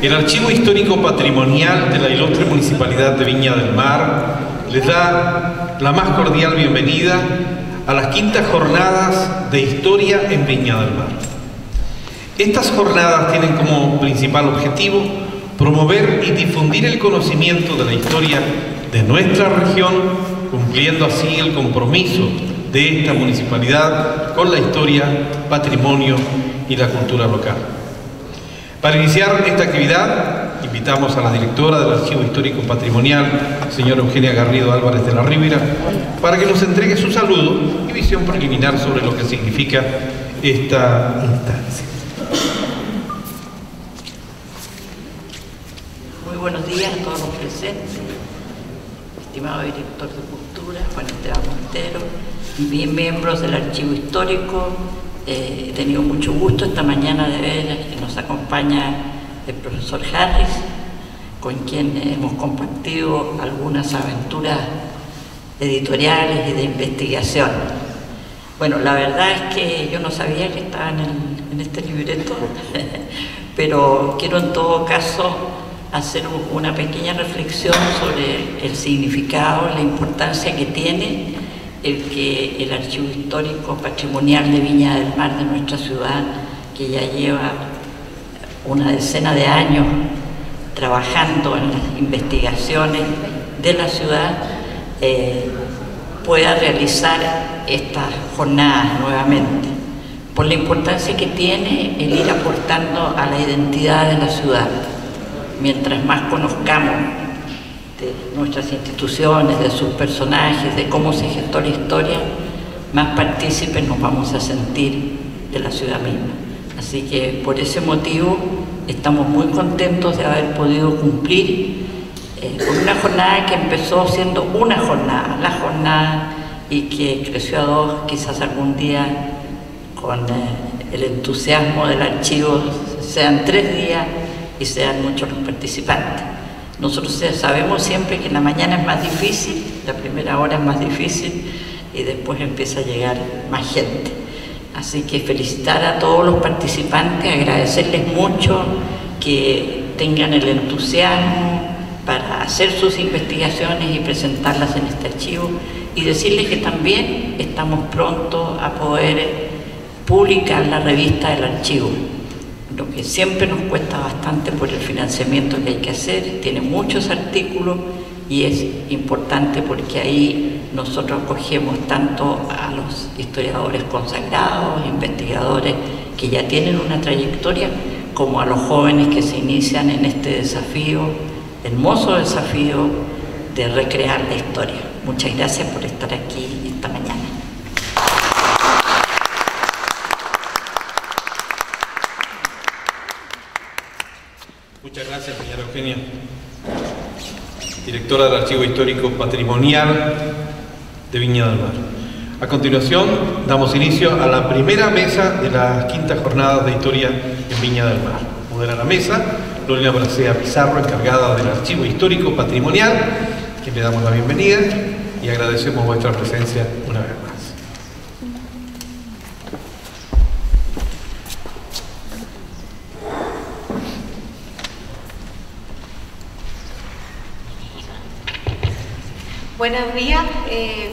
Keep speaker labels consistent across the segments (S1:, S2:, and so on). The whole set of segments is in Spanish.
S1: El Archivo Histórico Patrimonial de la Ilustre Municipalidad de Viña del Mar les da la más cordial bienvenida a las quintas jornadas de Historia en Viña del Mar. Estas jornadas tienen como principal objetivo promover y difundir el conocimiento de la historia de nuestra región, cumpliendo así el compromiso de esta municipalidad con la historia, patrimonio y la cultura local. Para iniciar esta actividad, invitamos a la directora del Archivo Histórico Patrimonial, señora Eugenia Garrido Álvarez de la Ribera, para que nos entregue su saludo y visión preliminar sobre lo que significa esta instancia.
S2: Muy buenos días a todos los presentes, estimado director de Cultura, Juan Esteban Montero, bien miembros del Archivo Histórico. He tenido mucho gusto esta mañana de ver que nos acompaña el profesor Harris, con quien hemos compartido algunas aventuras editoriales y de investigación. Bueno, la verdad es que yo no sabía que estaba en este libreto, pero quiero en todo caso hacer una pequeña reflexión sobre el significado, la importancia que tiene el que el Archivo Histórico Patrimonial de Viña del Mar de nuestra ciudad, que ya lleva una decena de años trabajando en las investigaciones de la ciudad, pueda realizar estas jornadas nuevamente, por la importancia que tiene el ir aportando a la identidad de la ciudad. Mientras más conozcamos de nuestras instituciones, de sus personajes, de cómo se gestó la historia, más partícipes nos vamos a sentir de la ciudad misma. Así que por ese motivo estamos muy contentos de haber podido cumplir con una jornada que empezó siendo una jornada, la jornada, y que creció a dos, quizás algún día con el entusiasmo del archivo sean 3 días y sean muchos los participantes. Nosotros sabemos siempre que en la mañana es más difícil, la primera hora es más difícil y después empieza a llegar más gente. Así que felicitar a todos los participantes, agradecerles mucho que tengan el entusiasmo para hacer sus investigaciones y presentarlas en este archivo, y decirles que también estamos pronto a poder publicar la revista del archivo, lo que siempre nos cuesta bastante por el financiamiento que hay que hacer. Tiene muchos artículos y es importante porque ahí nosotros acogemos tanto a los historiadores consagrados, investigadores que ya tienen una trayectoria, como a los jóvenes que se inician en este desafío, hermoso desafío de recrear la historia. Muchas gracias por estar aquí esta mañana.
S1: Muchas gracias, señora Eugenia, directora del Archivo Histórico Patrimonial de Viña del Mar. A continuación, damos inicio a la primera mesa de las quintas jornadas de Historia en Viña del Mar. Modera la mesa Lorena Bracea Pizarro, encargada del Archivo Histórico Patrimonial, que le damos la bienvenida y agradecemos vuestra presencia una vez más.
S3: Buenos días.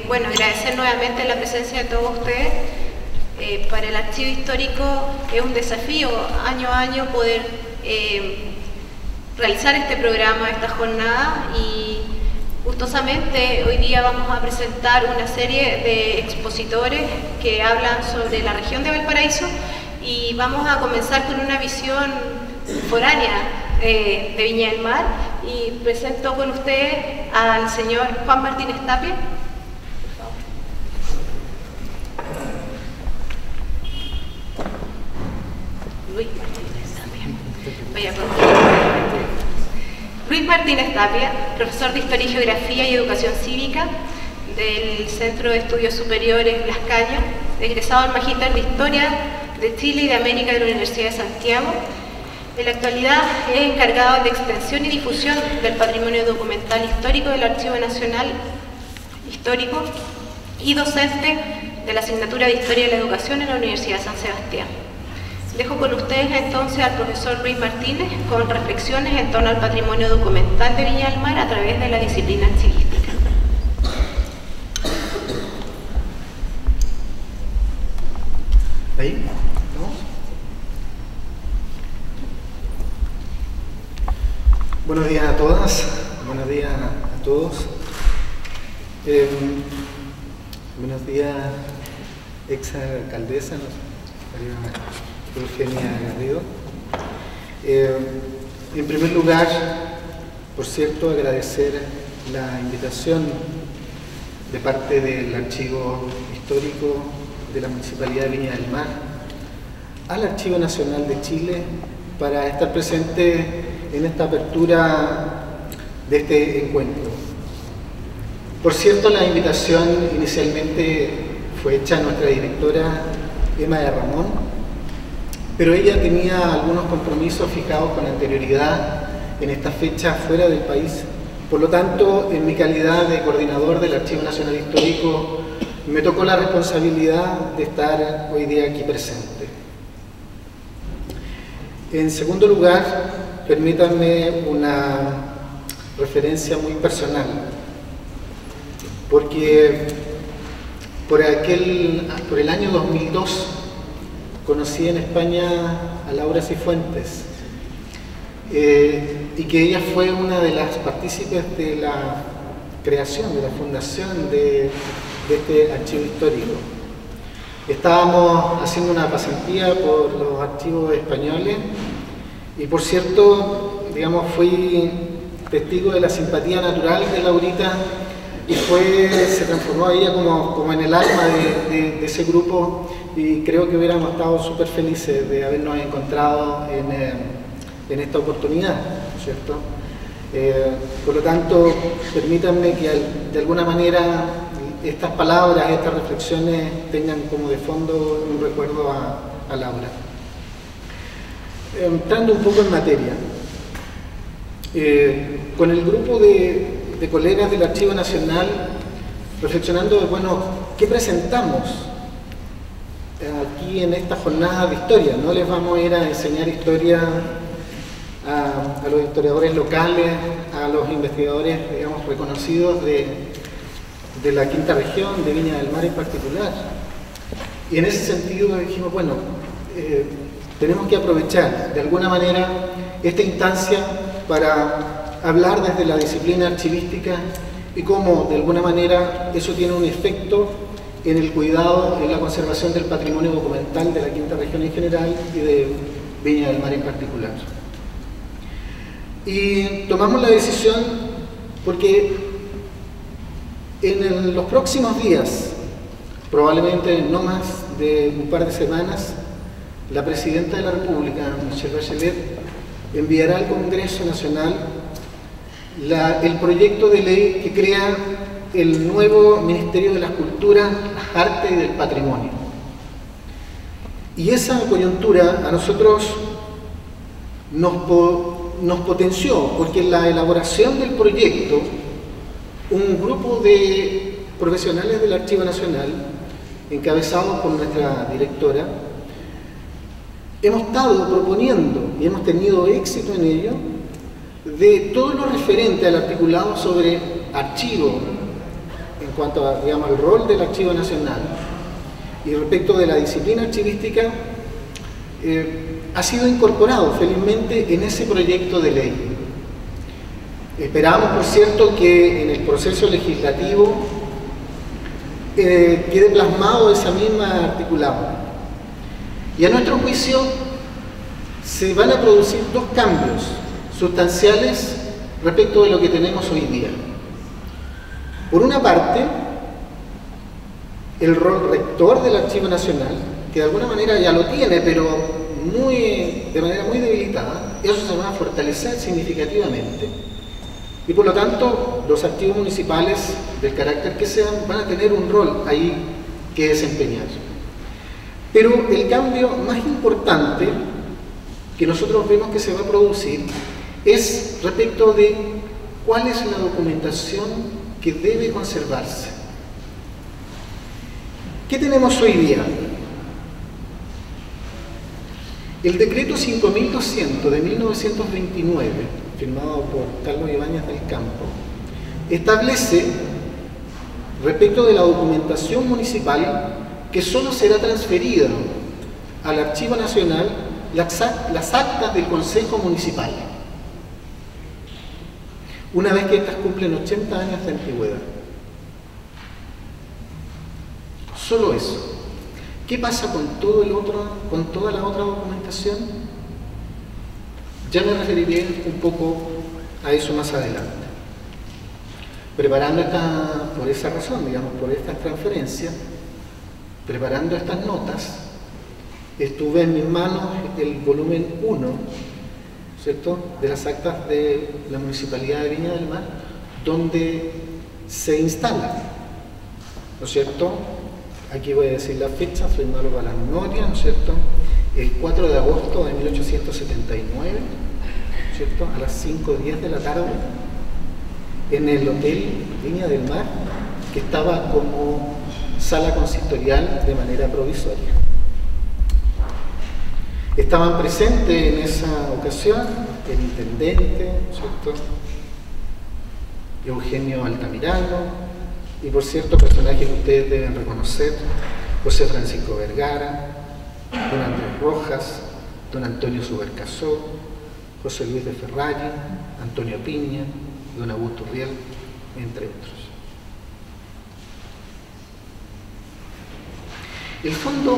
S3: Bueno, agradecer nuevamente la presencia de todos ustedes. Para el Archivo Histórico es un desafío año a año poder realizar este programa, esta jornada, y gustosamente hoy día vamos a presentar una serie de expositores que hablan sobre la región de Valparaíso, y vamos a comenzar con una visión foránea de Viña del Mar, y presento con ustedes al señor Juan Martínez Tapia. Luis Martínez Tapia, profesor de Historia y Geografía y Educación Cívica del Centro de Estudios Superiores Las Cañas, egresado al Magíster de Historia de Chile y de América de la Universidad de Santiago. En la actualidad es encargado de extensión y difusión del patrimonio documental histórico del Archivo Nacional Histórico y docente de la asignatura de Historia de la Educación en la Universidad de San Sebastián. Dejo con ustedes entonces al profesor Ruiz Martínez con reflexiones en torno al patrimonio documental de Viña del Mar a través de la disciplina archivística.
S4: ¿Ahí? ¿Vamos? Buenos días a todas, buenos días a todos. Buenos días, ex alcaldesa, Eugenia Garrido. En primer lugar, por cierto, agradecer la invitación de parte del Archivo Histórico de la Municipalidad de Viña del Mar al Archivo Nacional de Chile para estar presente en esta apertura de este encuentro. Por cierto, la invitación inicialmente fue hecha a nuestra directora Emma de Ramón, pero ella tenía algunos compromisos fijados con anterioridad en esta fecha fuera del país. Por lo tanto, en mi calidad de coordinador del Archivo Nacional Histórico, me tocó la responsabilidad de estar hoy día aquí presente. En segundo lugar, permítanme una referencia muy personal, porque por el año 2002 conocí en España a Laura Cifuentes, y que ella fue una de las partícipes de la creación, de la fundación de este archivo histórico. Estábamos haciendo una pasantía por los archivos españoles y, por cierto, digamos, fui testigo de la simpatía natural de Laurita y se transformó ella como en el alma de ese grupo, y creo que hubiéramos estado súper felices de habernos encontrado en esta oportunidad, ¿cierto? Por lo tanto, permítanme que de alguna manera estas palabras, estas reflexiones tengan como de fondo un recuerdo a Laura. Entrando un poco en materia, con el grupo de colegas del Archivo Nacional, reflexionando de, bueno, ¿qué presentamos aquí en esta jornada de historia? No les vamos a ir a enseñar historia a los historiadores locales, a los investigadores, digamos, reconocidos de la quinta región, de Viña del Mar en particular. Y en ese sentido dijimos, bueno, tenemos que aprovechar de alguna manera esta instancia para hablar desde la disciplina archivística y cómo de alguna manera eso tiene un efecto en el cuidado, en la conservación del patrimonio documental de la quinta región en general y de Viña del Mar en particular. Y tomamos la decisión porque en los próximos días, probablemente no más de un par de semanas, la Presidenta de la República, Michelle Bachelet, enviará al Congreso Nacional el proyecto de ley que crea el nuevo Ministerio de las Culturas, las Artes y del Patrimonio. Y esa coyuntura a nosotros nos potenció, porque en la elaboración del proyecto, un grupo de profesionales del Archivo Nacional, encabezados por nuestra directora, hemos estado proponiendo, y hemos tenido éxito en ello, de todo lo referente al articulado sobre archivo, en cuanto a, digamos, al rol del Archivo Nacional, y respecto de la disciplina archivística, ha sido incorporado felizmente en ese proyecto de ley. Esperamos, por cierto, que en el proceso legislativo quede plasmado esa misma articulado. Y a nuestro juicio se van a producir dos cambios sustanciales respecto de lo que tenemos hoy día. Por una parte, el rol rector del Archivo Nacional, que de alguna manera ya lo tiene, pero de manera muy debilitada. Eso se va a fortalecer significativamente. Y por lo tanto, los archivos municipales, del carácter que sean, van a tener un rol ahí que desempeñar. Pero el cambio más importante que nosotros vemos que se va a producir es respecto de cuál es la documentación que debe conservarse. ¿Qué tenemos hoy día? El decreto 5200 de 1929, firmado por Carlos Ibáñez del Campo, establece, respecto de la documentación municipal, que solo será transferida al Archivo Nacional las actas del Consejo Municipal, una vez que estas cumplen 80 años de antigüedad. Solo eso. ¿Qué pasa con toda la otra documentación? Ya me referiré un poco a eso más adelante. Preparando por esa razón, digamos, por estas transferencias, preparando estas notas, estuve en mis manos el volumen 1, ¿cierto?, de las actas de la Municipalidad de Viña del Mar, donde se instala, ¿no es cierto? Aquí voy a decir la fecha, firmarlo para la memoria, ¿no es cierto? El 4 de agosto de 1879, ¿cierto?, a las 5:10 de la tarde, en el Hotel Viña del Mar, que estaba como sala consistorial de manera provisoria. Estaban presentes en esa ocasión el intendente, ¿cierto?, Eugenio Altamirano, y por cierto, personajes que ustedes deben reconocer: José Francisco Vergara, don Andrés Rojas, don Antonio Subercasó, José Luis de Ferrari, Antonio Piña, don Augusto Riel, entre otros. El fondo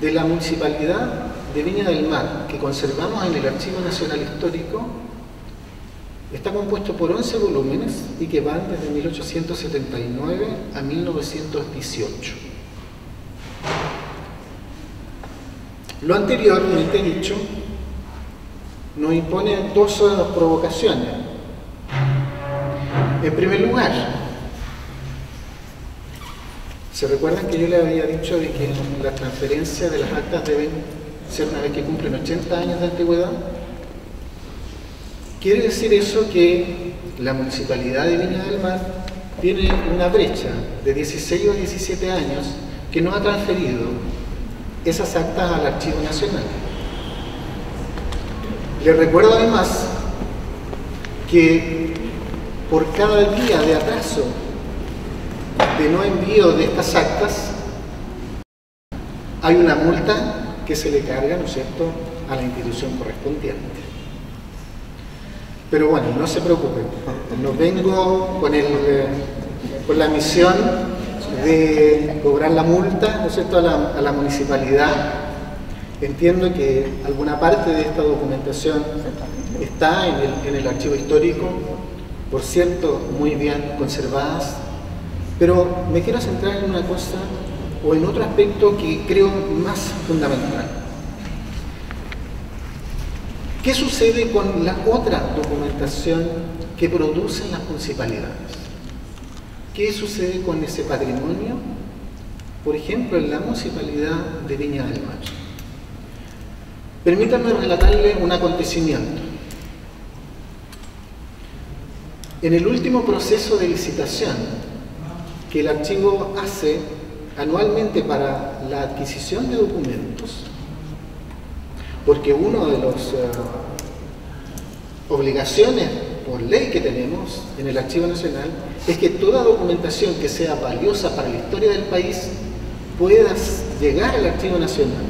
S4: de la Municipalidad de Viña del Mar, que conservamos en el Archivo Nacional Histórico, está compuesto por 11 volúmenes y que van desde 1879 a 1918. Lo anteriormente dicho nos impone dos provocaciones. En primer lugar, ¿se recuerdan que yo les había dicho de que las transferencias de las actas deben ser una vez que cumplen 80 años de antigüedad? Quiere decir eso que la Municipalidad de Viña del Mar tiene una brecha de 16 o 17 años que no ha transferido esas actas al Archivo Nacional. Les recuerdo además que por cada día de atraso de no envío de estas actas hay una multa que se le carga, ¿no es cierto?, a la institución correspondiente. Pero bueno, no se preocupen, no vengo con la misión de cobrar la multa, ¿no es cierto?, a la municipalidad. Entiendo que alguna parte de esta documentación está en el archivo histórico, por cierto, muy bien conservadas, pero me quiero centrar en una cosa o en otro aspecto que creo más fundamental. ¿Qué sucede con la otra documentación que producen las municipalidades? ¿Qué sucede con ese patrimonio? Por ejemplo, en la Municipalidad de Viña del Mar. Permítanme relatarle un acontecimiento. En el último proceso de licitación que el archivo hace anualmente para la adquisición de documentos, porque una de las obligaciones por ley que tenemos en el Archivo Nacional es que toda documentación que sea valiosa para la historia del país pueda llegar al Archivo Nacional.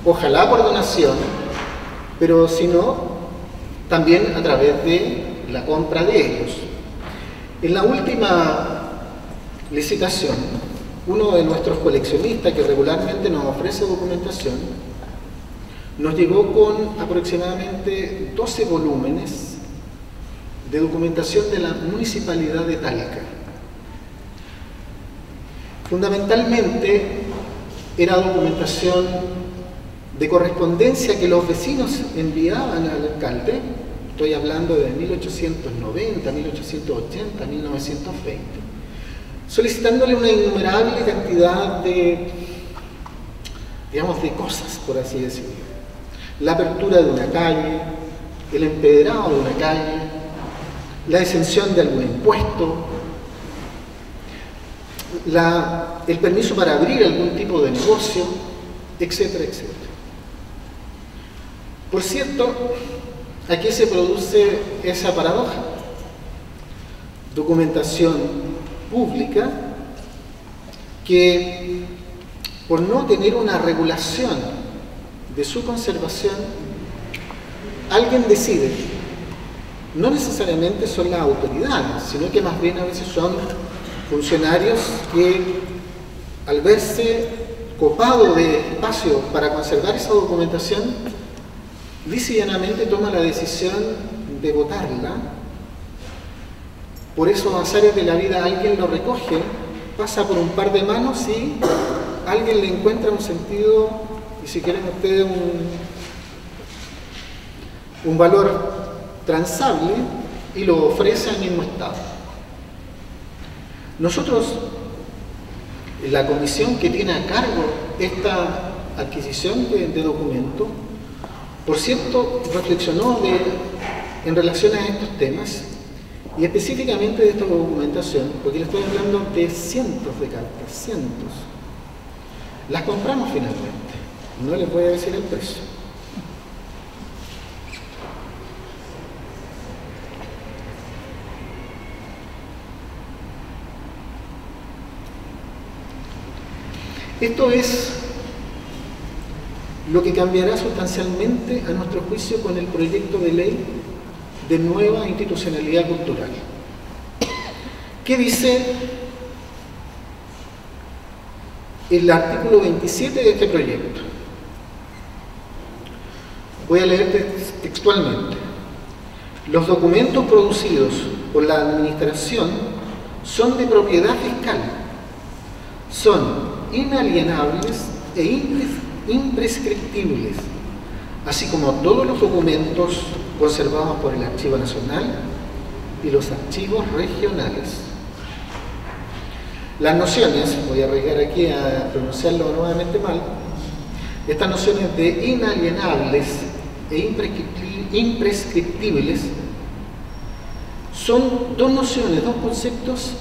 S4: Ojalá por donación, pero si no, también a través de la compra de ellos. En la última licitación, uno de nuestros coleccionistas que regularmente nos ofrece documentación nos llegó con aproximadamente 12 volúmenes de documentación de la Municipalidad de Talca. Fundamentalmente era documentación de correspondencia que los vecinos enviaban al alcalde, estoy hablando de 1890, 1880, 1920, solicitándole una innumerable cantidad de, digamos, de cosas, por así decirlo. La apertura de una calle, el empedrado de una calle, la exención de algún impuesto, el permiso para abrir algún tipo de negocio, etcétera, etcétera. Por cierto, aquí se produce esa paradoja. Documentación pública que, por no tener una regulación de su conservación, alguien decide. No necesariamente son las autoridades, sino que más bien a veces son funcionarios que, al verse copado de espacio para conservar esa documentación, lisa y llanamente toma la decisión de botarla. Por esos azares de la vida alguien lo recoge, pasa por un par de manos y alguien le encuentra un sentido, y si quieren ustedes un valor transable, y lo ofrece al mismo Estado. Nosotros, la comisión que tiene a cargo esta adquisición de documentos, por cierto, reflexionó en relación a estos temas, y específicamente de esta documentación, porque le estoy hablando de cientos de cartas, cientos. Las compramos finalmente, no les voy a decir el precio. Esto es lo que cambiará sustancialmente, a nuestro juicio, con el proyecto de ley de nueva institucionalidad cultural. ¿Qué dice el artículo 27 de este proyecto? Voy a leer textualmente. Los documentos producidos por la administración son de propiedad fiscal, son inalienables e imprescriptibles, así como todos los documentos conservados por el Archivo Nacional y los archivos regionales. Las nociones, voy a arriesgar aquí a pronunciarlo nuevamente mal, estas nociones de inalienables e imprescriptibles son dos nociones, dos conceptos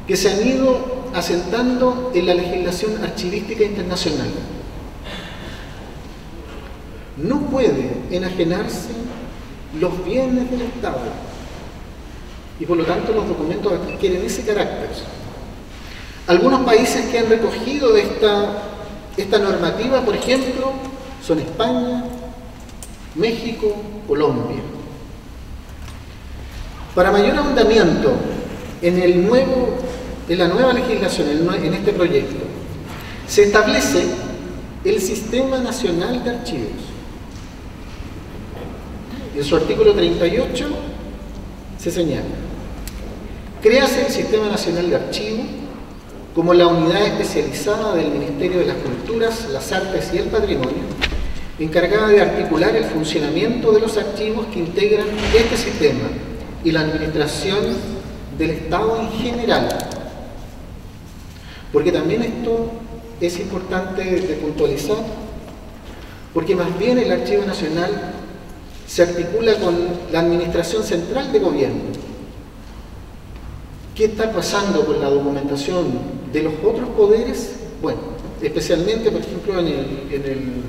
S4: que se han ido asentando en la legislación archivística internacional. No puede enajenarse los bienes del Estado, y por lo tanto los documentos adquieren ese carácter. Algunos países que han recogido esta normativa, por ejemplo, son España, México, Colombia. Para mayor ahondamiento en la nueva legislación, en este proyecto, se establece el Sistema Nacional de Archivos. En su artículo 38 se señala: créase el Sistema Nacional de Archivos como la unidad especializada del Ministerio de las Culturas, las Artes y el Patrimonio, encargada de articular el funcionamiento de los archivos que integran este sistema y la administración del Estado en general. Porque también esto es importante de puntualizar, porque más bien el Archivo Nacional se articula con la Administración Central de Gobierno. ¿Qué está pasando con la documentación de los otros poderes? Bueno, especialmente, por ejemplo, en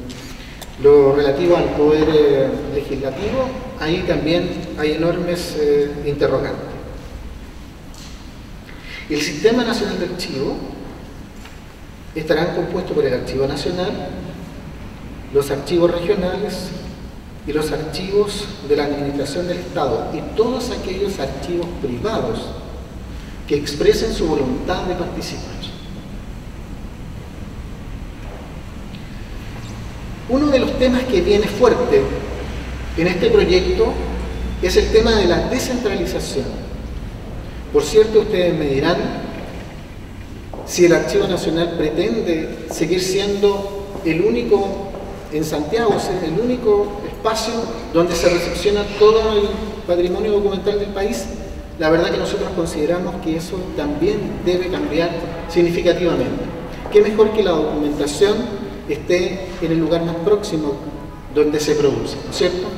S4: lo relativo al poder legislativo, ahí también hay enormes interrogantes. El Sistema Nacional de Archivo estarán compuestos por el Archivo Nacional, los archivos regionales y los archivos de la Administración del Estado, y todos aquellos archivos privados que expresen su voluntad de participar. Uno de los temas que viene fuerte en este proyecto es el tema de la descentralización. Por cierto, ustedes me dirán si el Archivo Nacional pretende seguir siendo el único en Santiago, el único espacio donde se recepciona todo el patrimonio documental del país. La verdad que nosotros consideramos que eso también debe cambiar significativamente. ¿Qué mejor que la documentación esté en el lugar más próximo donde se produce, ¿no es cierto?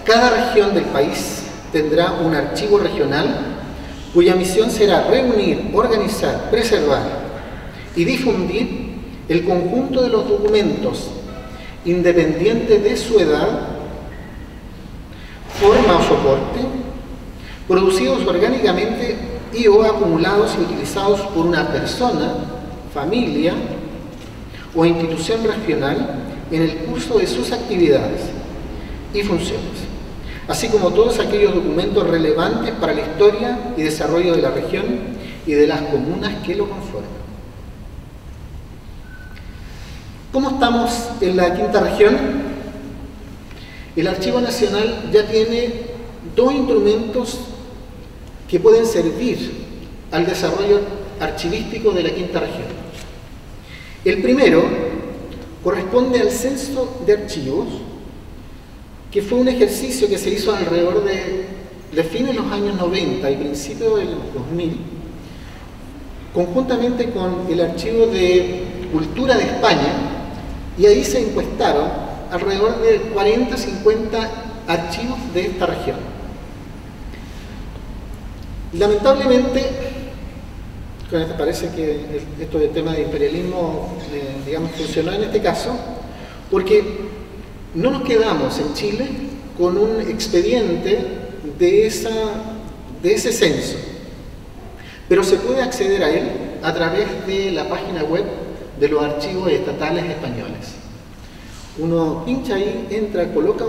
S4: Cada región del país tendrá un archivo regional cuya misión será reunir, organizar, preservar y difundir el conjunto de los documentos independiente de su edad, forma o soporte, producidos orgánicamente y o acumulados y utilizados por una persona, familia o institución regional en el curso de sus actividades y funciones, así como todos aquellos documentos relevantes para la historia y desarrollo de la región y de las comunas que lo conforman. ¿Cómo estamos en la quinta región? El Archivo Nacional ya tiene dos instrumentos que pueden servir al desarrollo archivístico de la quinta región. El primero corresponde al censo de archivos, que fue un ejercicio que se hizo alrededor de fines de los años 90 y principios de los 2000, conjuntamente con el Archivo de Cultura de España, y ahí se encuestaron alrededor de 40-50 archivos de esta región. Lamentablemente, parece que esto del tema de imperialismo, digamos, funcionó en este caso, porque no nos quedamos en Chile con un expediente de ese censo, pero se puede acceder a él a través de la página web de los archivos estatales españoles. Uno pincha ahí, entra, coloca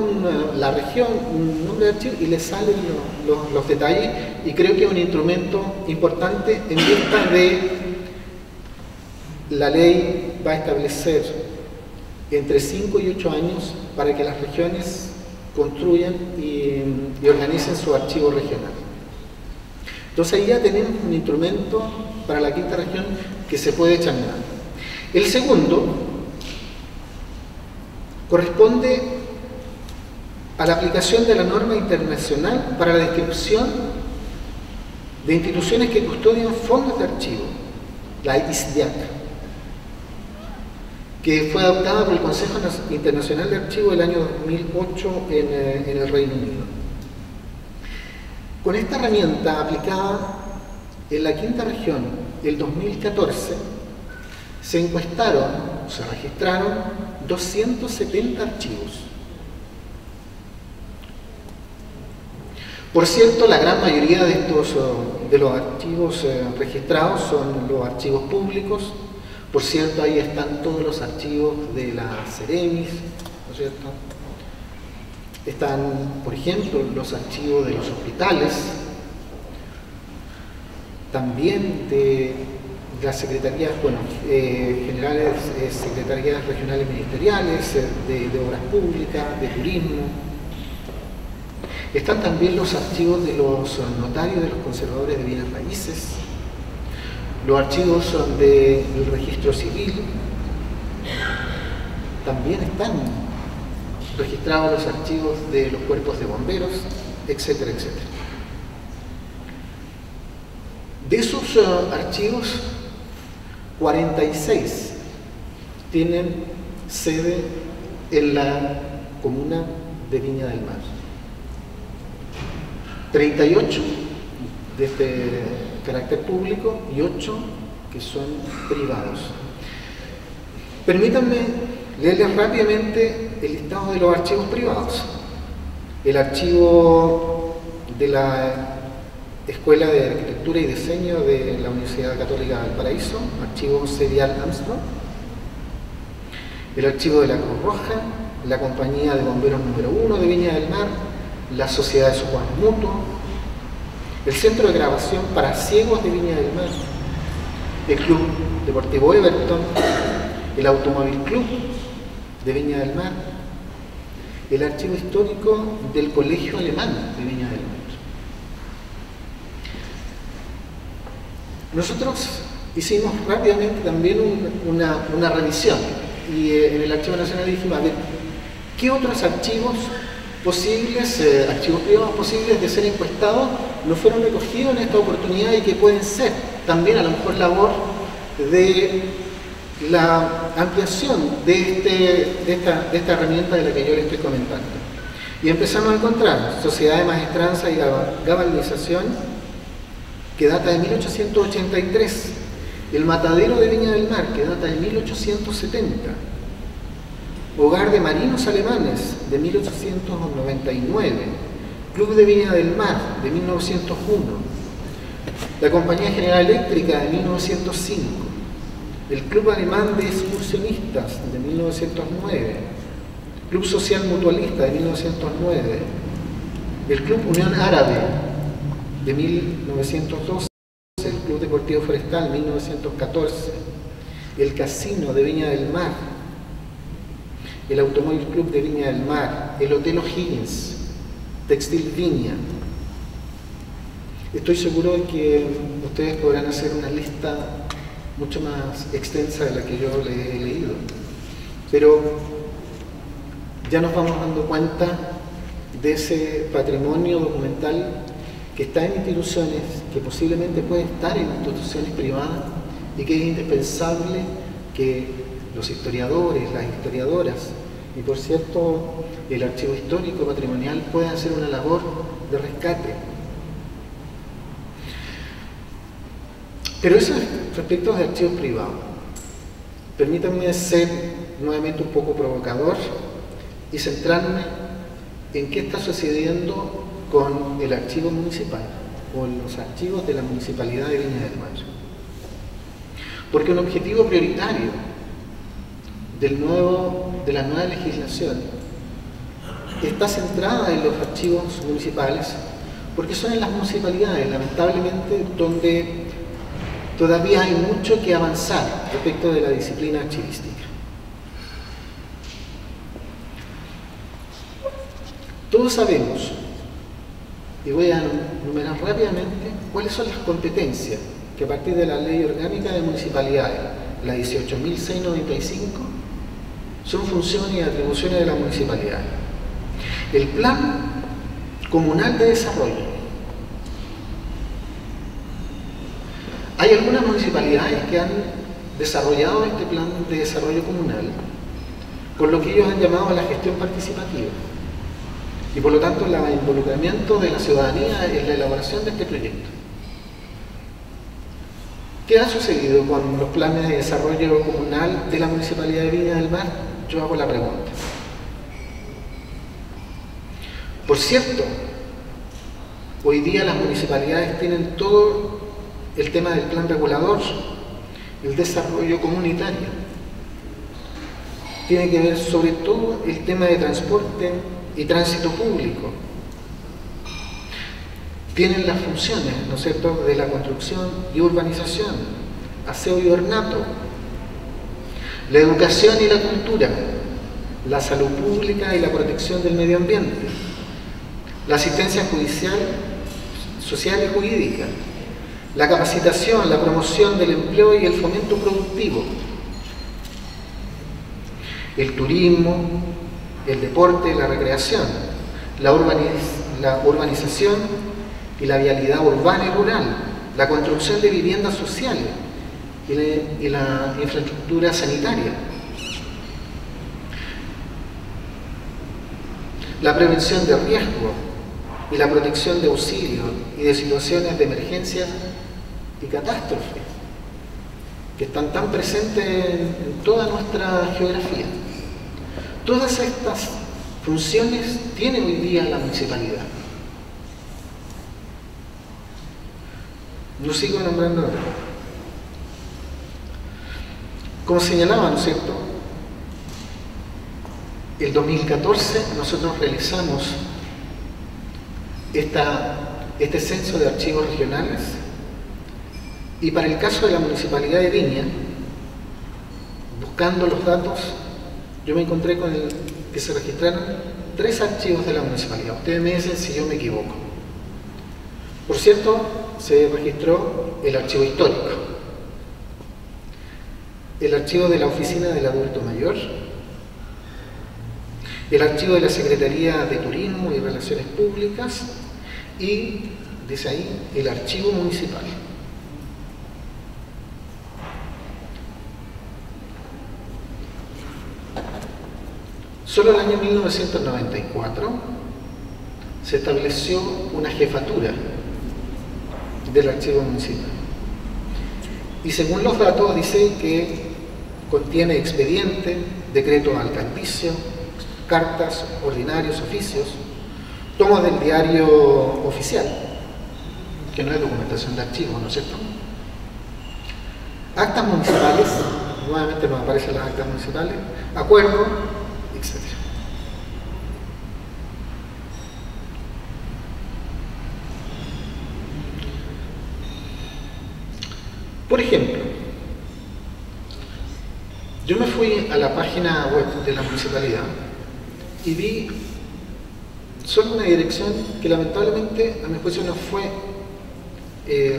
S4: la región, un nombre de archivo y le salen los detalles, y creo que es un instrumento importante en vista de la ley va a establecer entre 5 y 8 años para que las regiones construyan y organicen su archivo regional. Entonces ahí ya tenemos un instrumento para la quinta región que se puede echar mano. El segundo corresponde a la aplicación de la norma internacional para la descripción de instituciones que custodian fondos de archivo, la ISDIAC, que fue adoptada por el Consejo Internacional de Archivo el año 2008 en el Reino Unido. Con esta herramienta aplicada en la quinta región, el 2014, se encuestaron, se registraron 270 archivos. Por cierto, la gran mayoría de los archivos registrados son los archivos públicos. Por cierto, ahí están todos los archivos de la Ceremis, ¿no es cierto? Están, por ejemplo, los archivos de los hospitales, también de las secretarías, generales, secretarías regionales ministeriales, de obras públicas, de turismo. Están también los archivos de los notarios, de los conservadores de bienes raíces, los archivos del registro civil. También están registrados los archivos de los cuerpos de bomberos, etcétera, etcétera. De esos archivos, 46 tienen sede en la comuna de Viña del Mar. 38 de este carácter público y 8 que son privados. Permítanme leerles rápidamente el listado de los archivos privados. El archivo de la Escuela de Arquitectura y Diseño de la Universidad Católica de Valparaíso, archivo serial Armstrong. El archivo de la Cruz Roja, la Compañía de Bomberos número 1 de Viña del Mar, la Sociedad de Socorro Mutuo, el Centro de Grabación para Ciegos de Viña del Mar, el Club Deportivo Everton, el Automóvil Club de Viña del Mar, el Archivo Histórico del Colegio Alemán de Viña del Mar. Nosotros hicimos rápidamente también una revisión y en el Archivo Nacional dijimos, a ver, ¿qué otros archivos posibles, archivos privados posibles de ser encuestados no fueron recogidos en esta oportunidad y que pueden ser también a lo mejor labor de la ampliación de esta herramienta de la que yo les estoy comentando? Y empezamos a encontrar Sociedad de Maestranza y Galvanización, que data de 1883, el Matadero de Viña del Mar, que data de 1870, Hogar de Marinos Alemanes, de 1899, Club de Viña del Mar, de 1901, la Compañía General Eléctrica, de 1905, el Club Alemán de Excursionistas, de 1909, Club Social Mutualista, de 1909, el Club Unión Árabe, de 1912, el Club Deportivo Forestal, 1914, el Casino de Viña del Mar, el Automóvil Club de Viña del Mar, el Hotel O'Higgins, Textil Viña. Estoy seguro de que ustedes podrán hacer una lista mucho más extensa de la que yo le he leído, pero ya nos vamos dando cuenta de ese patrimonio documental que está en instituciones, que posiblemente puede estar en instituciones privadas y que es indispensable que los historiadores, las historiadoras y, por cierto, el archivo histórico patrimonial puedan hacer una labor de rescate. Pero eso es respecto a los archivos privados. Permítanme ser nuevamente un poco provocador y centrarme en qué está sucediendo con el archivo municipal o los archivos de la Municipalidad de Viña del Mar. Porque un objetivo prioritario de la nueva legislación está centrada en los archivos municipales, porque son en las municipalidades, lamentablemente, donde todavía hay mucho que avanzar respecto de la disciplina archivística. Todos sabemos, y voy a enumerar rápidamente, cuáles son las competencias que a partir de la Ley Orgánica de Municipalidades, la 18.695, son funciones y atribuciones de la municipalidad. El Plan Comunal de Desarrollo. Hay algunas municipalidades que han desarrollado este plan de desarrollo comunal con lo que ellos han llamado la gestión participativa y por lo tanto el involucramiento de la ciudadanía en la elaboración de este proyecto. ¿Qué ha sucedido con los planes de desarrollo comunal de la Municipalidad de Viña del Mar? Yo hago la pregunta. Por cierto, hoy día las municipalidades tienen todo el tema del plan regulador, el desarrollo comunitario. Tiene que ver sobre todo el tema de transporte y tránsito público. Tienen las funciones, ¿no es cierto?, de la construcción y urbanización, aseo y ornato, la educación y la cultura, la salud pública y la protección del medio ambiente, la asistencia judicial, social y jurídica, la capacitación, la promoción del empleo y el fomento productivo, el turismo, el deporte, la recreación, la urbanización y la vialidad urbana y rural, la construcción de viviendas sociales y la infraestructura sanitaria, la prevención de riesgo y la protección de auxilio y de situaciones de emergencia y catástrofes que están tan presentes en toda nuestra geografía. Todas estas funciones tiene hoy día la municipalidad. Lo sigo nombrando ahora. Como señalaba, ¿no es cierto?, el 2014 nosotros realizamos este censo de archivos regionales y para el caso de la Municipalidad de Viña, buscando los datos, yo me encontré con que se registraron 3 archivos de la municipalidad. Ustedes me dicen si yo me equivoco. Por cierto, se registró el archivo histórico, el archivo de la Oficina del Adulto Mayor, el archivo de la Secretaría de Turismo y Relaciones Públicas y, dice ahí, el archivo municipal. Solo en el año 1994 se estableció una jefatura del archivo municipal. Y según los datos dice que contiene expediente, decreto alcaldicio, cartas, ordinarios, oficios, tomos del diario oficial, que no es documentación de archivo, ¿no es cierto? Actas municipales, nuevamente nos aparecen las actas municipales, acuerdos, etc. Por ejemplo, yo me fui a la página web de la municipalidad y vi solo una dirección que lamentablemente a mi juicio no fue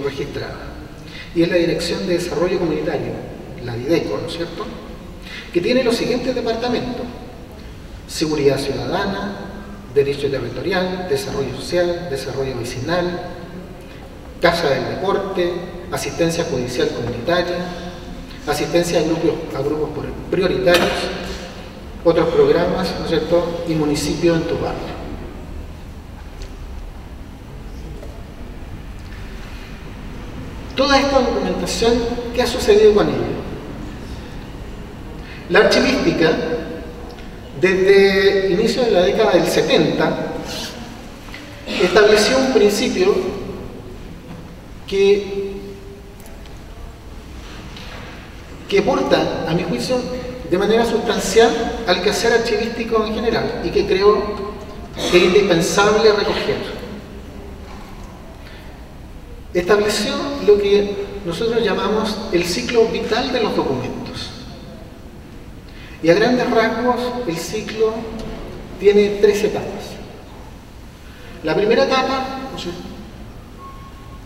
S4: registrada, y es la Dirección de Desarrollo Comunitario, la DIDECO, ¿no es cierto?, que tiene los siguientes departamentos: Seguridad Ciudadana, Derecho Territorial, Desarrollo Social, Desarrollo Vecinal, Casa del Deporte, Asistencia Judicial Comunitaria, Asistencia a grupos prioritarios, otros programas, ¿no es cierto?, y Municipio en tu barrio. Toda esta documentación, ¿qué ha sucedido con ella? La archivística, desde inicio de la década del 70, estableció un principio que aporta, a mi juicio, de manera sustancial al quehacer archivístico en general, y que creo que es indispensable recoger. Estableció lo que nosotros llamamos el ciclo vital de los documentos. Y a grandes rasgos, el ciclo tiene 3 etapas. La primera etapa, ¿no sé?,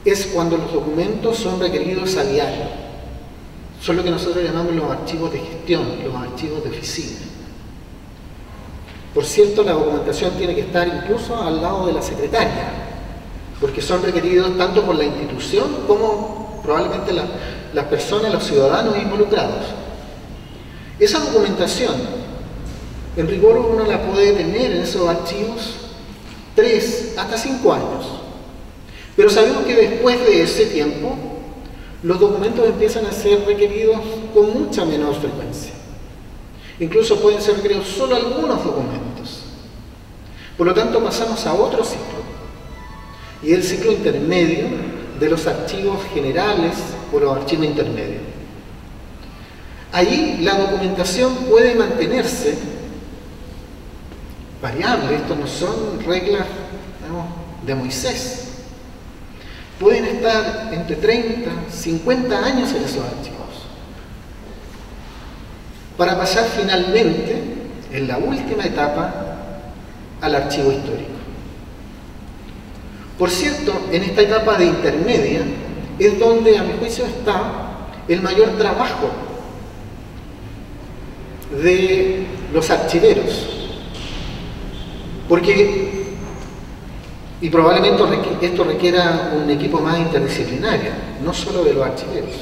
S4: es cuando los documentos son requeridos a diario. Son lo que nosotros llamamos los archivos de gestión, los archivos de oficina. Por cierto, la documentación tiene que estar incluso al lado de la secretaria, porque son requeridos tanto por la institución como probablemente las personas, los ciudadanos involucrados. Esa documentación, en rigor, uno la puede tener en esos archivos 3 hasta 5 años. Pero sabemos que después de ese tiempo, los documentos empiezan a ser requeridos con mucha menor frecuencia. Incluso pueden ser requeridos solo algunos documentos. Por lo tanto, pasamos a otro ciclo. Y el ciclo intermedio de los archivos generales o los archivos intermedios. Allí la documentación puede mantenerse variable. Esto no son reglas, digamos, de Moisés. Pueden estar entre 30, 50 años en esos archivos, para pasar finalmente, en la última etapa, al archivo histórico. Por cierto, en esta etapa de intermedia es donde, a mi juicio, está el mayor trabajo de los archiveros, porque, y probablemente esto requiera un equipo más interdisciplinario, no solo de los archiveros,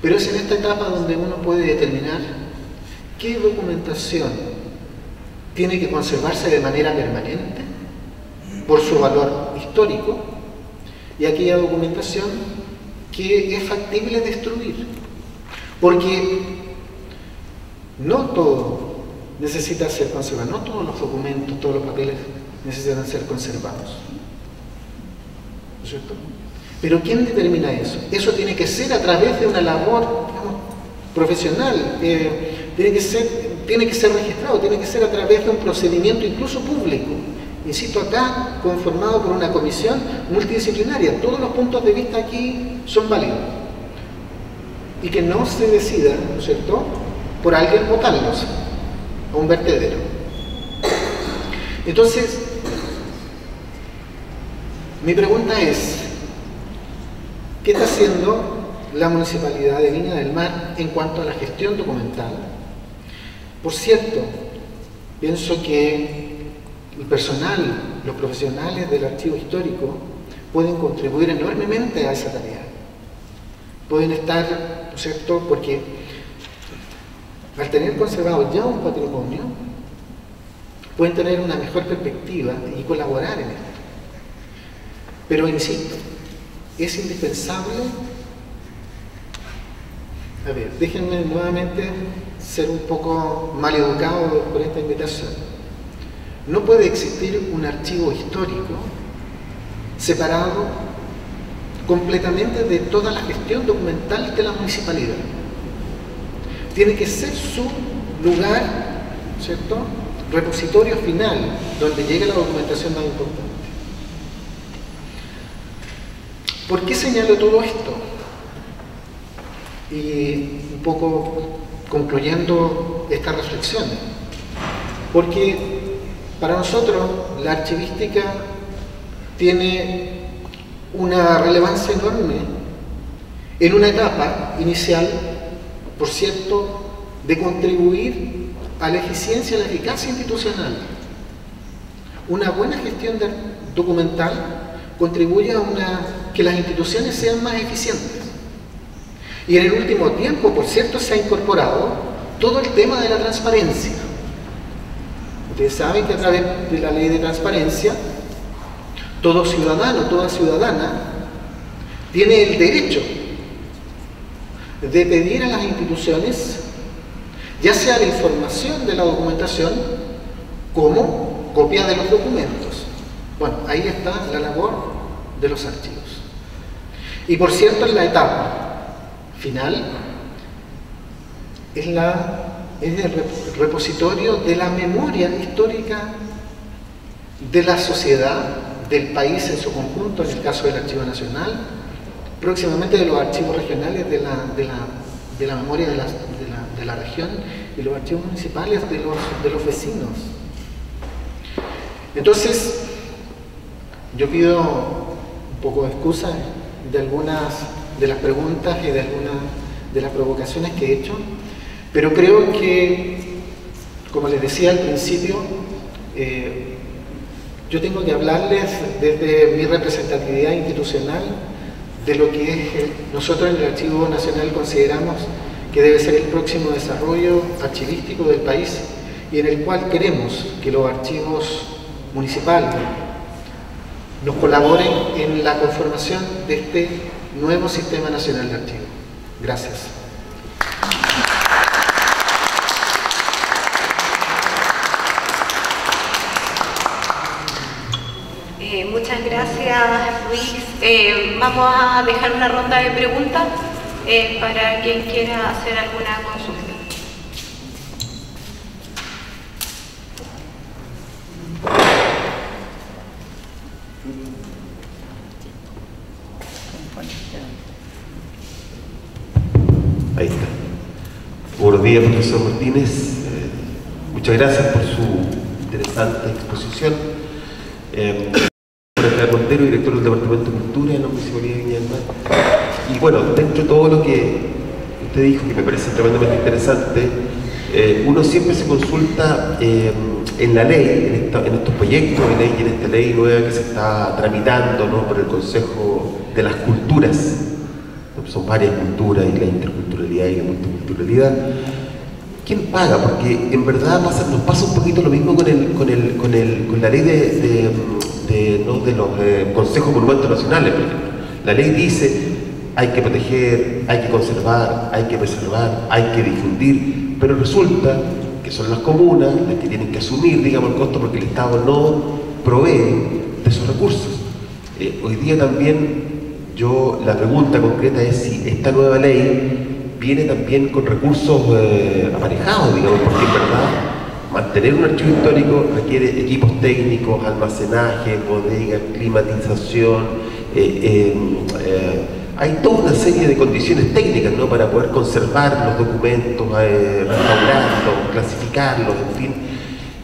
S4: pero es en esta etapa donde uno puede determinar qué documentación tiene que conservarse de manera permanente por su valor histórico, y aquella documentación que es factible destruir, porque no todo necesita ser conservado, no todos los documentos, todos los papeles necesitan ser conservados, ¿no es cierto? Pero ¿quién determina eso? Eso tiene que ser a través de una labor, digamos, profesional, tiene que ser registrado, tiene que ser a través de un procedimiento incluso público. Insisto, acá conformado por una comisión multidisciplinaria. Todos los puntos de vista aquí son válidos. Y que no se decida, ¿no es cierto?, por alguien botarlos a un vertedero. Entonces, mi pregunta es, ¿qué está haciendo la Municipalidad de Viña del Mar en cuanto a la gestión documental? Por cierto, pienso que el personal, los profesionales del archivo histórico pueden contribuir enormemente a esa tarea. Pueden estar, ¿no es cierto?, porque al tener conservado ya un patrimonio, pueden tener una mejor perspectiva y colaborar en esto. Pero insisto, es indispensable. A ver, déjenme nuevamente ser un poco mal educado por esta invitación. No puede existir un archivo histórico separado completamente de toda la gestión documental de la municipalidad. Tiene que ser su lugar, ¿cierto?, repositorio final, donde llegue la documentación más importante. ¿Por qué señalo todo esto? Y un poco concluyendo esta reflexión. Porque para nosotros la archivística tiene una relevancia enorme en una etapa inicial, por cierto, de contribuir a la eficiencia y la eficacia institucional. Una buena gestión documental contribuye a que las instituciones sean más eficientes. Y en el último tiempo, por cierto, se ha incorporado todo el tema de la transparencia. Ustedes saben que a través de la ley de transparencia, todo ciudadano, toda ciudadana, tiene el derecho de pedir a las instituciones, ya sea la información de la documentación, como copia de los documentos. Bueno, ahí está la labor de los archivos. Y por cierto, en la etapa final es el repositorio de la memoria histórica de la sociedad, del país en su conjunto, en el caso del Archivo Nacional, próximamente de los archivos regionales de la memoria de la región, y los archivos municipales de los vecinos. Entonces, yo pido un poco de excusa de algunas de las preguntas y de algunas de las provocaciones que he hecho, pero creo que, como les decía al principio, yo tengo que hablarles desde mi representatividad institucional de lo que nosotros en el Archivo Nacional consideramos que debe ser el próximo desarrollo archivístico del país, y en el cual queremos que los archivos municipales nos colaboren en la conformación de este nuevo Sistema Nacional de Archivos. Gracias.
S3: Muchas gracias, Luis. Vamos a dejar una ronda de preguntas para quien quiera hacer alguna consulta.
S5: Ahí está. Buenos días, profesor Martínez. Muchas gracias por su interesante exposición. Rafael Montero, director del Departamento de Cultura en la Municipalidad de Viña del Mar. Y bueno, dentro de todo lo que usted dijo, que me parece tremendamente interesante, uno siempre se consulta en la ley, en estos proyectos de ley y en esta ley nueva que se está tramitando, ¿no?, por el Consejo de las Culturas. Son varias culturas, y la interculturalidad y la multiculturalidad. ¿Quién paga? Porque en verdad nos pasa un poquito lo mismo con la ley de los consejos monumentos nacionales, por ejemplo. La ley dice: hay que proteger, hay que conservar, hay que preservar, hay que difundir, pero resulta que son las comunas las que tienen que asumir, digamos, el costo, porque el Estado no provee de esos recursos. Hoy día también la pregunta concreta es si esta nueva ley viene también con recursos aparejados, digamos, porque en verdad mantener un archivo histórico requiere equipos técnicos, almacenaje, bodegas, climatización, hay toda una serie de condiciones técnicas, ¿no?, para poder conservar los documentos, restaurarlos, clasificarlos, en fin.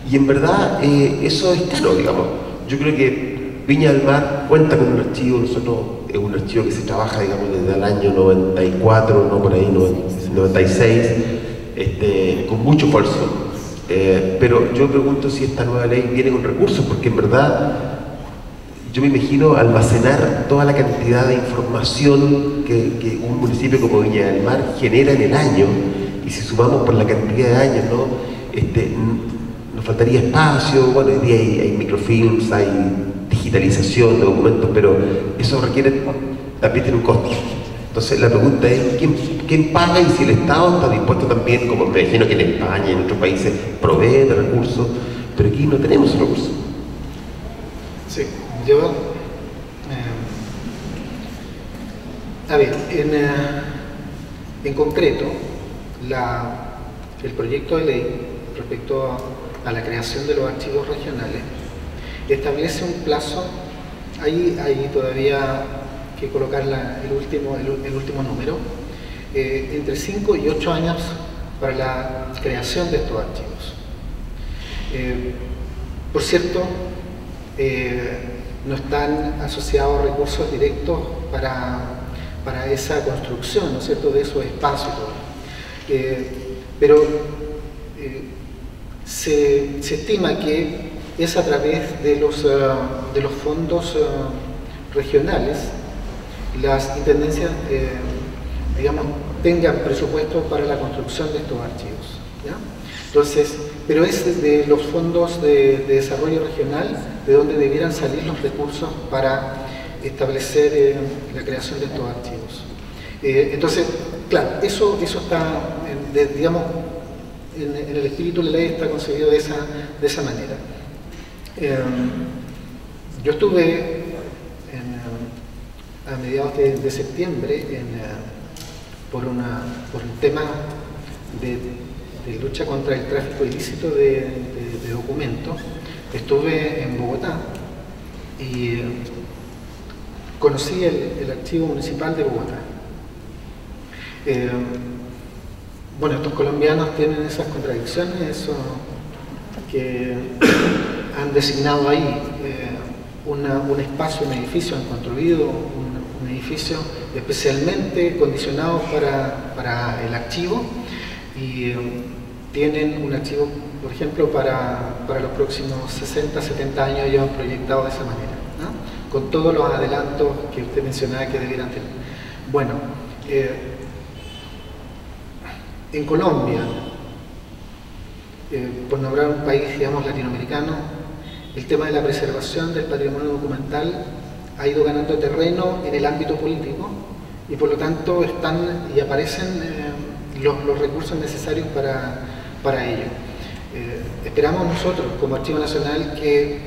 S5: Y en verdad eso es caro, digamos. Yo creo que Viña del Mar cuenta con un archivo, nosotros es un archivo que se trabaja, digamos, desde el año 94, no por ahí, 96, con mucho esfuerzo. Pero yo pregunto si esta nueva ley viene con recursos, porque en verdad yo me imagino almacenar toda la cantidad de información que un municipio como Viña del Mar genera en el año, y si sumamos por la cantidad de años, ¿no?, nos faltaría espacio. Bueno, hoy día hay microfilms, hay digitalización de documentos, pero eso requiere, también tiene un costo. Entonces la pregunta es, ¿quién paga y si el Estado está dispuesto también, como me imagino que en España y en otros países, provee de recursos, pero aquí no tenemos recursos?
S4: Sí, yo... a ver, en concreto, el proyecto de ley respecto a la creación de los archivos regionales establece un plazo, hay todavía que colocar el último número, entre 5 y 8 años para la creación de estos archivos. Por cierto, no están asociados recursos directos para esa construcción, ¿no es cierto?, de esos espacios. Pero se estima que es a través de los fondos regionales las intendencias, digamos, tengan presupuesto para la construcción de estos archivos, ¿ya? Entonces, pero es de los fondos de desarrollo regional de donde debieran salir los recursos para establecer la creación de estos archivos. Entonces, claro, eso está, digamos, en el espíritu de la ley está concebido de esa manera. Yo estuve a mediados de septiembre por un tema de lucha contra el tráfico ilícito de documentos. Estuve en Bogotá y conocí el Archivo Municipal de Bogotá. Bueno, estos colombianos tienen esas contradicciones, eso que han designado ahí un espacio, un edificio, han construido un edificio especialmente condicionado para el archivo y tienen un archivo, por ejemplo, para los próximos 60, 70 años, ellos han proyectado de esa manera, ¿no?, con todos los adelantos que usted mencionaba que debieran tener. Bueno, en Colombia, por nombrar un país, digamos, latinoamericano, el tema de la preservación del patrimonio documental ha ido ganando terreno en el ámbito político y por lo tanto están y aparecen los recursos necesarios para ello. Esperamos nosotros como Archivo Nacional que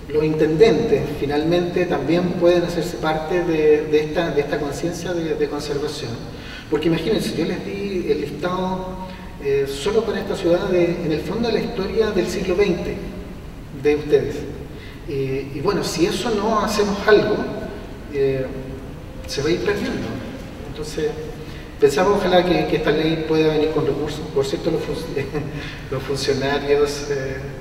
S4: los intendentes finalmente también pueden hacerse parte de esta conciencia de conservación, porque imagínense, yo les di el listado solo para esta ciudad en el fondo de la historia del siglo XX de ustedes, y bueno, si eso no hacemos algo se va a ir perdiendo. Entonces pensamos ojalá que esta ley pueda venir con recursos. Por cierto, los funcionarios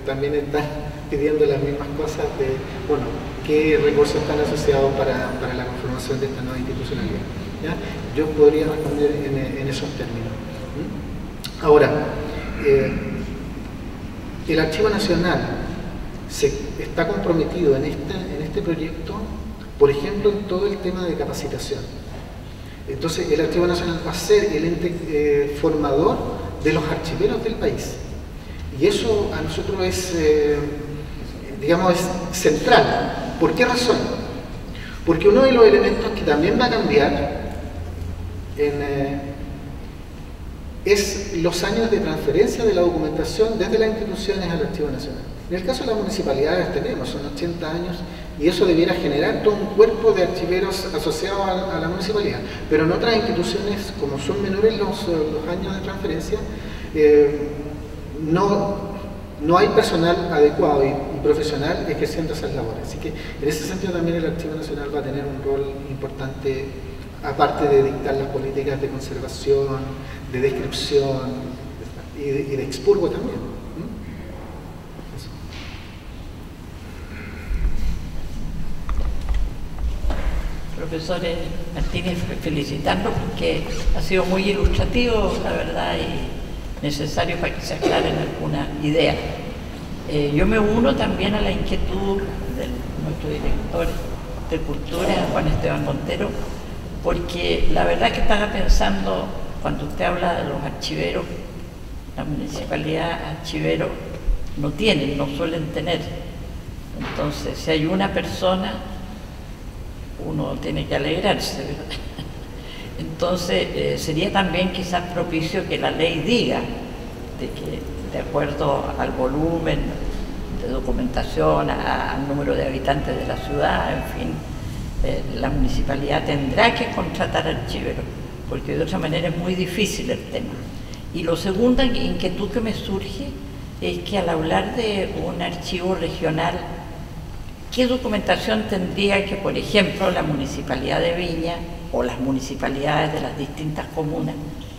S4: también están pidiendo las mismas cosas de, bueno, qué recursos están asociados para la conformación de esta nueva institucionalidad, ¿ya? Yo podría responder en esos términos. Ahora, el Archivo Nacional está comprometido en este proyecto, por ejemplo, en todo el tema de capacitación. Entonces, el Archivo Nacional va a ser el ente formador de los archiveros del país. Y eso a nosotros es, digamos, es central. ¿Por qué razón? Porque uno de los elementos que también va a cambiar es los años de transferencia de la documentación desde las instituciones al Archivo Nacional. En el caso de las municipalidades tenemos, son 80 años, y eso debiera generar todo un cuerpo de archiveros asociados a la municipalidad. Pero en otras instituciones, como son menores los años de transferencia, no hay personal adecuado y profesional ejerciendo esas labores. Así que en ese sentido también el Archivo Nacional va a tener un rol importante, aparte de dictar las políticas de conservación, de descripción y de expurgo también.
S2: Profesor Martínez, felicitarlo porque ha sido muy ilustrativo, la verdad, y necesario para que se aclaren algunas ideas. Yo me uno también a la inquietud de nuestro director de Cultura, Juan Esteban Montero, porque la verdad que estaba pensando, cuando usted habla de los archiveros, la municipalidad archiveros no tienen, no suelen tener. Entonces, si hay una persona uno tiene que alegrarse, ¿verdad? Entonces, sería también quizás propicio que la ley diga de que, de acuerdo al volumen de documentación, al número de habitantes de la ciudad, en fin, la municipalidad tendrá que contratar archiveros, porque de otra manera es muy difícil el tema. Y lo segunda inquietud que me surge es que al hablar de un archivo regional, ¿qué documentación tendría que, por ejemplo, la Municipalidad de Viña o las municipalidades de las distintas comunas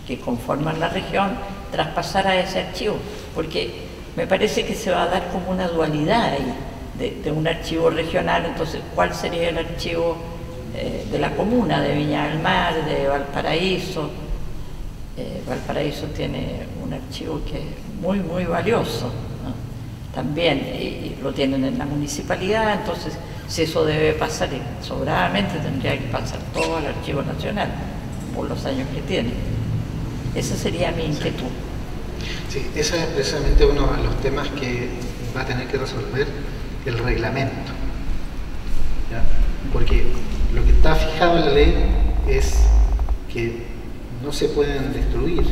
S2: que conforman la región traspasar a ese archivo? Porque me parece que se va a dar como una dualidad ahí de un archivo regional. Entonces, ¿cuál sería el archivo de la comuna de Viña del Mar, de Valparaíso? Valparaíso tiene un archivo que es muy, muy valioso, ¿no? También, y lo tienen en la municipalidad. Entonces, si eso debe pasar, y sobradamente tendría que pasar todo al Archivo Nacional, por los años que tiene. Esa sería mi inquietud.
S4: Sí, ese es precisamente uno de los temas que va a tener que resolver el reglamento, ¿ya? Porque lo que está fijado en la ley es que no se pueden destruir,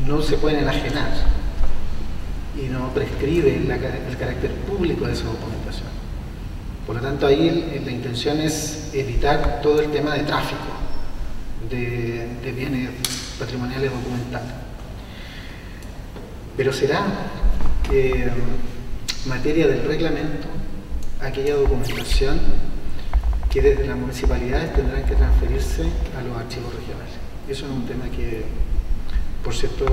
S4: no se pueden enajenar, y no prescribe el carácter público de esa documentación. Por lo tanto, ahí la intención es evitar todo el tema de tráfico de bienes patrimoniales documentales. Pero será materia del reglamento aquella documentación que desde las municipalidades tendrán que transferirse a los archivos regionales. Eso es un tema que, por cierto,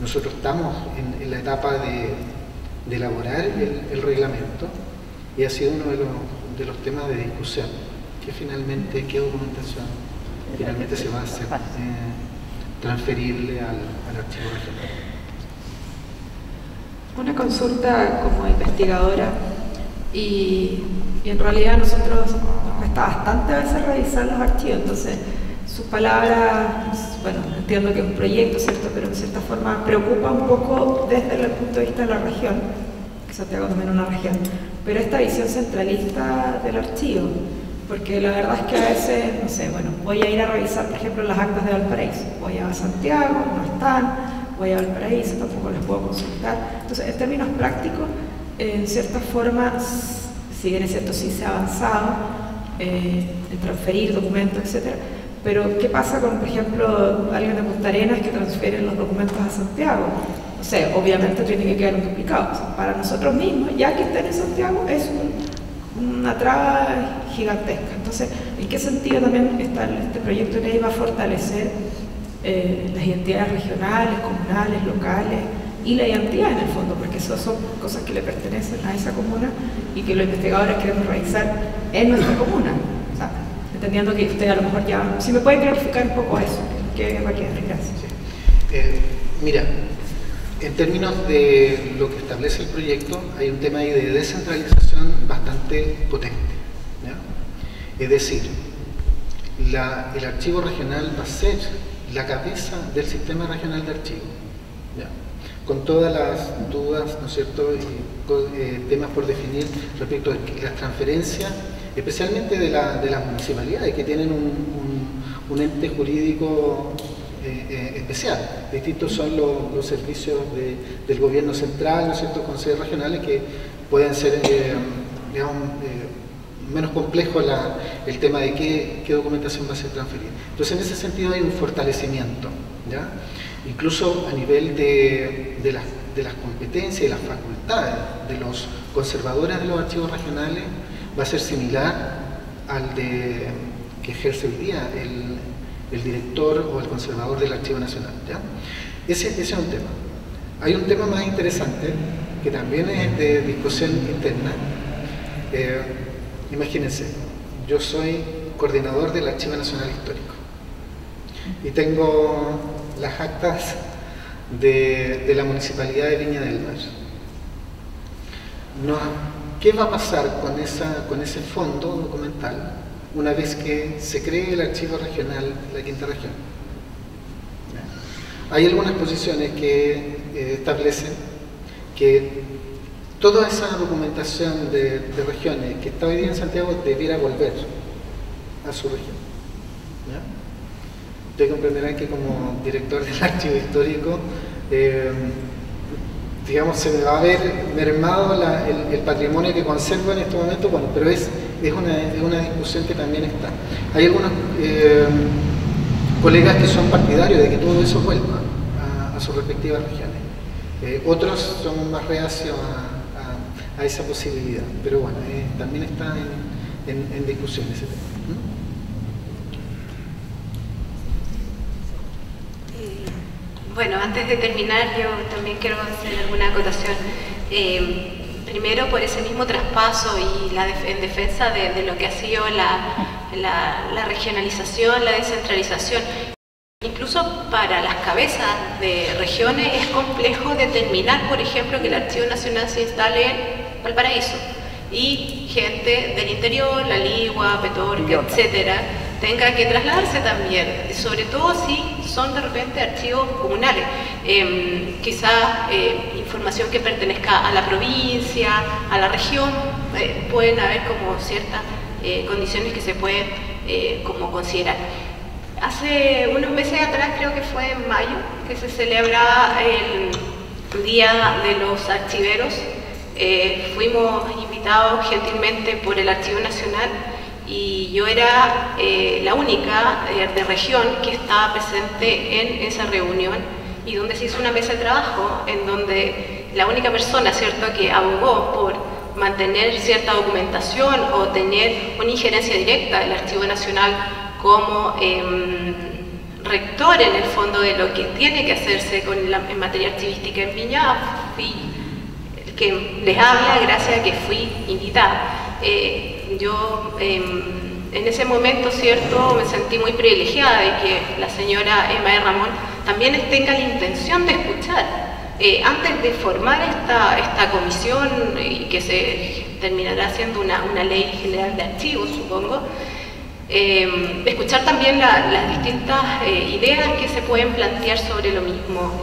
S4: nosotros estamos en la etapa de elaborar el reglamento, y ha sido uno de los temas de discusión, que finalmente, qué documentación finalmente se va a hacer transferible al archivo regional.
S6: Una consulta como investigadora, y en realidad a nosotros nos cuesta bastante a veces revisar los archivos. Entonces sus palabras, bueno, entiendo que es un proyecto, ¿cierto?, pero en cierta forma preocupa un poco desde el punto de vista de la región, que Santiago también es una región, pero esta visión centralista del archivo, porque la verdad es que a veces, no sé, bueno, voy a ir a revisar, por ejemplo, las actas de Valparaíso, voy a Santiago, no están, voy a Valparaíso, tampoco las puedo consultar. Entonces, en términos prácticos, en cierta forma, si bien es cierto, sí se ha avanzado en transferir documentos, etcétera, pero ¿qué pasa con, por ejemplo, alguien de Punta Arenas que transfiere los documentos a Santiago? O sea, obviamente tiene que quedar un duplicado. O sea, para nosotros mismos, ya que estén en Santiago, es una traba gigantesca. Entonces, ¿en qué sentido también este proyecto de ley va a fortalecer las identidades regionales, comunales, locales y la identidad en el fondo? Porque esas son cosas que le pertenecen a esa comuna y que los investigadores queremos realizar en nuestra comuna. O sea, entendiendo que usted a lo mejor ya... Si me puede clarificar un poco eso, que va a quedar. Gracias.
S4: Sí. Mira, en términos de lo que establece el proyecto, hay un tema ahí de descentralización bastante potente, ¿ya? Es decir, el archivo regional va a ser la cabeza del sistema regional de archivos, ¿ya? Con todas las dudas, ¿no es cierto?, y temas por definir respecto a las transferencias, especialmente de las municipalidades, que tienen un ente jurídico especial. Distintos son los servicios del gobierno central, ¿no es cierto?, con sedes regionales, que pueden ser, digamos, menos complejo el tema de qué documentación va a ser transferida. Entonces, en ese sentido hay un fortalecimiento, ¿ya? Incluso a nivel de las competencias y las facultades de los conservadores de los archivos regionales, va a ser similar al que ejerce hoy día el director o el conservador del Archivo Nacional, ¿ya? Ese es un tema. Hay un tema más interesante que también es de discusión interna. Imagínense, yo soy coordinador del Archivo Nacional Histórico y tengo las actas de la Municipalidad de Viña del Mar. ¿Qué va a pasar con ese fondo documental una vez que se cree el archivo regional de la Quinta Región? Hay algunas posiciones que establecen que toda esa documentación de regiones que está hoy día en Santiago debiera volver a su región. ¿Ya? Ustedes comprenderán que como director del archivo histórico, digamos, se me va a ver mermado el patrimonio que conservo en este momento, bueno, pero es una discusión que también está. Hay algunos colegas que son partidarios de que todo eso vuelva a sus respectivas regiones. Otros son más reacios a esa posibilidad, pero bueno, también está en discusión ese tema.
S3: Bueno, antes de terminar, yo también quiero hacer alguna acotación. Primero, por ese mismo traspaso y en defensa de lo que ha sido la regionalización, la descentralización. Incluso para las cabezas de regiones es complejo determinar, por ejemplo, que el Archivo Nacional se instale en Valparaíso y gente del interior, La Ligua, Petorca, etcétera, tenga que trasladarse también, sobre todo si son de repente archivos comunales, quizás información que pertenezca a la provincia, a la región, pueden haber como ciertas condiciones que se pueden como considerar. Hace unos meses atrás, creo que fue en mayo, que se celebraba el Día de los Archiveros. Fuimos invitados gentilmente por el Archivo Nacional y yo era la única de región que estaba presente en esa reunión y donde se hizo una mesa de trabajo en donde la única persona, ¿cierto?, que abogó por mantener cierta documentación o tener una injerencia directa del Archivo Nacional como rector en el fondo de lo que tiene que hacerse en materia archivística en Viña, fui el que les habla gracias a que fui invitada. Yo en ese momento, cierto, me sentí muy privilegiada de que la señora Emma de Ramón también tenga la intención de escuchar. Antes de formar esta comisión y que se terminará siendo una ley general de archivos, supongo, escuchar también las distintas ideas que se pueden plantear sobre lo mismo.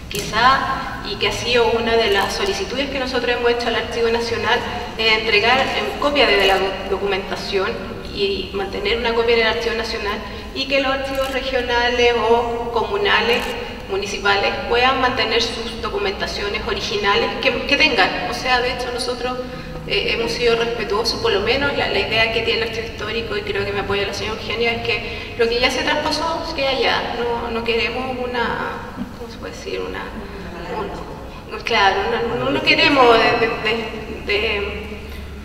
S3: Quizá, y que ha sido una de las solicitudes que nosotros hemos hecho al Archivo Nacional, entregar copia de la documentación y mantener una copia en el Archivo Nacional y que los archivos regionales o comunales, municipales, puedan mantener sus documentaciones originales que tengan. O sea, de hecho nosotros hemos sido respetuosos, por lo menos la idea que tiene el archivo histórico, y creo que me apoya la señora Eugenia, es que lo que ya se traspasó se queda allá. No queremos ¿cómo se puede decir? No queremos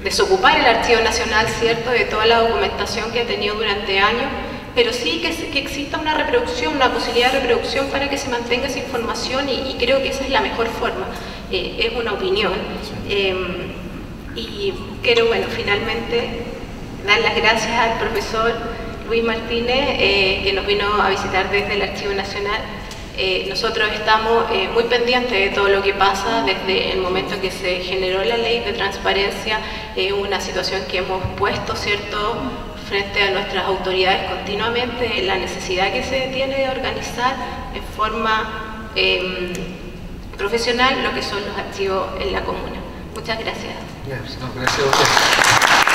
S3: desocupar el Archivo Nacional, ¿cierto?, de toda la documentación que ha tenido durante años, pero sí que exista una reproducción, una posibilidad de reproducción para que se mantenga esa información y creo que esa es la mejor forma. Es una opinión. Y quiero, bueno, finalmente dar las gracias al profesor Luis Martínez, que nos vino a visitar desde el Archivo Nacional. Nosotros estamos muy pendientes de todo lo que pasa desde el momento que se generó la ley de transparencia, una situación que hemos puesto, ¿cierto?, frente a nuestras autoridades continuamente, la necesidad que se tiene de organizar en forma profesional lo que son los archivos en la comuna. Muchas gracias.
S4: Gracias a usted.